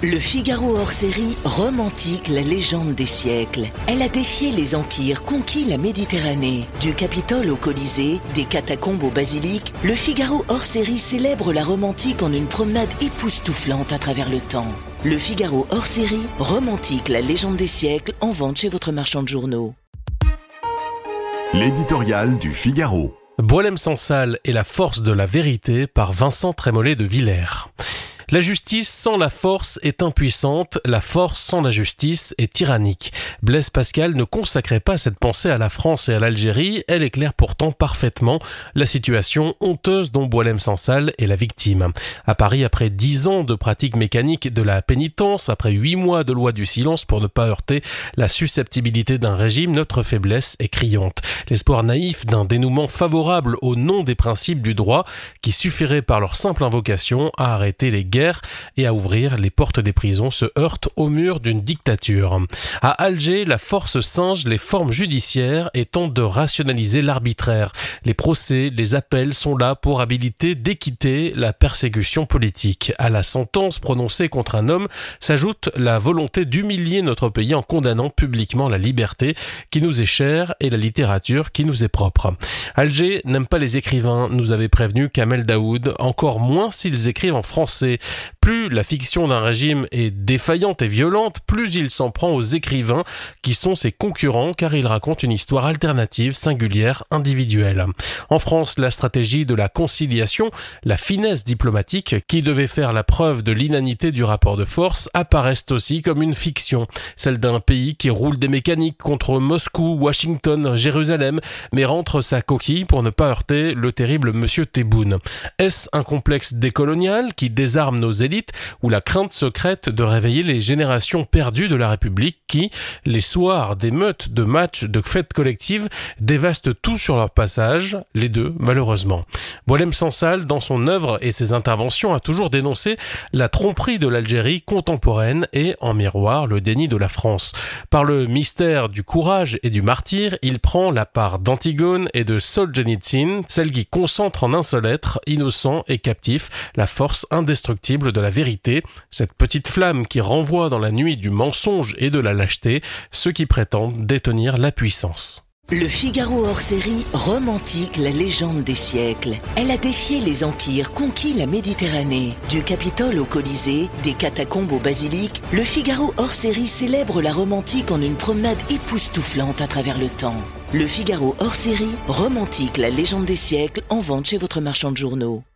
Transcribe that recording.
Le Figaro hors-série romantique la légende des siècles. Elle a défié les empires, conquis la Méditerranée. Du Capitole au Colisée, des catacombes au basilic, le Figaro hors-série célèbre la romantique en une promenade époustouflante à travers le temps. Le Figaro hors-série romantique la légende des siècles, en vente chez votre marchand de journaux. L'éditorial du Figaro. Boualem-Sansal et la force de la vérité par Vincent Trémollet de Villers. La justice sans la force est impuissante, la force sans la justice est tyrannique. Blaise Pascal ne consacrait pas cette pensée à la France et à l'Algérie, elle éclaire pourtant parfaitement la situation honteuse dont Boualem-Sansal est la victime. À Paris, après 10 ans de pratique mécanique de la pénitence, après 8 mois de loi du silence pour ne pas heurter la susceptibilité d'un régime, notre faiblesse est criante. L'espoir naïf d'un dénouement favorable au nom des principes du droit qui suffirait par leur simple invocation à arrêter les guerres et à ouvrir les portes des prisons se heurte au mur d'une dictature. À Alger, la force singe les formes judiciaires et tente de rationaliser l'arbitraire. Les procès, les appels sont là pour habiliter d'équité la persécution politique. À la sentence prononcée contre un homme s'ajoute la volonté d'humilier notre pays en condamnant publiquement la liberté qui nous est chère et la littérature qui nous est propre. Alger n'aime pas les écrivains, nous avait prévenu Kamel Daoud, encore moins s'ils écrivent en français. Plus la fiction d'un régime est défaillante et violente, plus il s'en prend aux écrivains qui sont ses concurrents car ils racontent une histoire alternative, singulière, individuelle. En France, la stratégie de la conciliation, la finesse diplomatique qui devait faire la preuve de l'inanité du rapport de force apparaissent aussi comme une fiction, celle d'un pays qui roule des mécaniques contre Moscou, Washington, Jérusalem, mais rentre sa coquille pour ne pas heurter le terrible monsieur Tebboune. Est-ce un complexe décolonial qui désarme nos élites ou la crainte secrète de réveiller les générations perdues de la République qui, les soirs d'émeutes, de matchs, de fêtes collectives, dévastent tout sur leur passage, les deux malheureusement. Boualem-Sansal, dans son œuvre et ses interventions, a toujours dénoncé la tromperie de l'Algérie contemporaine et, en miroir, le déni de la France. Par le mystère du courage et du martyre, il prend la part d'Antigone et de Solzhenitsyn, celle qui concentre en un seul être, innocent et captif, la force indestructible de la vérité, cette petite flamme qui renvoie dans la nuit du mensonge et de la lâcheté ceux qui prétendent détenir la puissance. Le Figaro hors-série romantique la légende des siècles. Elle a défié les empires, conquis la Méditerranée. Du Capitole au Colisée, des catacombes au basilic, le Figaro hors-série célèbre la romantique en une promenade époustouflante à travers le temps. Le Figaro hors-série romantique la légende des siècles, en vente chez votre marchand de journaux.